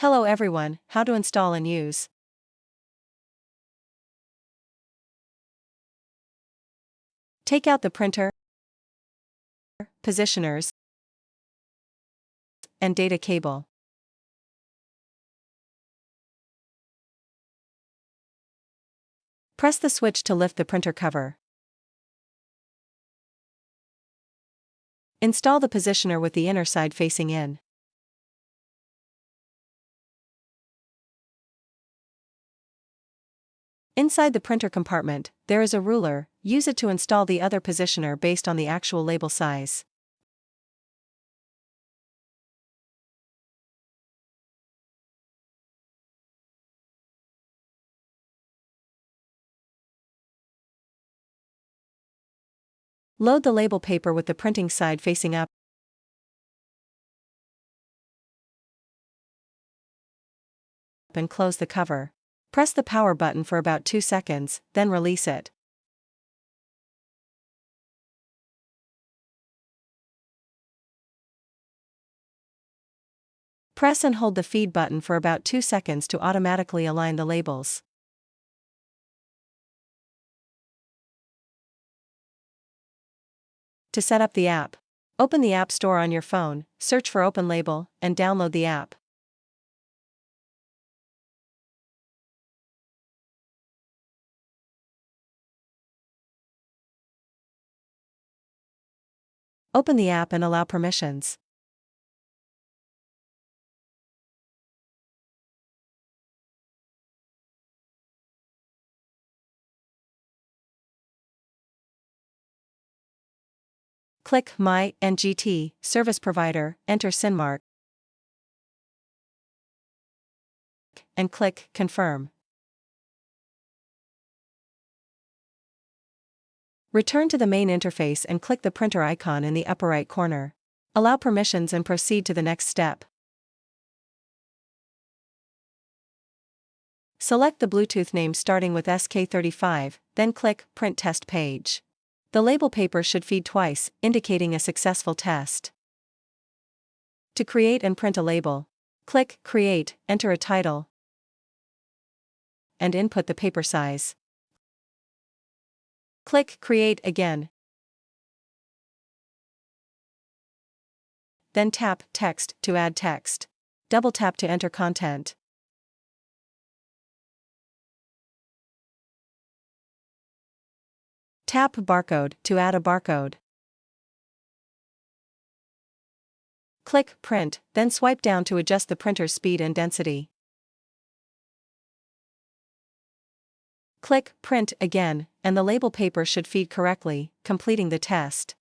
Hello everyone, how to install and use. Take out the printer, positioners, and data cable. Press the switch to lift the printer cover. Install the positioner with the inner side facing in. Inside the printer compartment, there is a ruler. Use it to install the other positioner based on the actual label size. Load the label paper with the printing side facing up and close the cover. Press the power button for about 2 seconds, then release it. Press and hold the feed button for about 2 seconds to automatically align the labels. To set up the app, open the App Store on your phone, search for Open Label, and download the app. Open the app and allow permissions. Click My NGT Service Provider, enter SINMARK, and click Confirm. Return to the main interface and click the printer icon in the upper right corner. Allow permissions and proceed to the next step. Select the Bluetooth name starting with SK35, then click Print Test Page. The label paper should feed twice, indicating a successful test. To create and print a label, click Create, enter a title, and input the paper size. Click Create again. Then tap Text to add text. Double tap to enter content. Tap Barcode to add a barcode. Click Print, then swipe down to adjust the printer's speed and density. Click Print again, and the label paper should feed correctly, completing the test.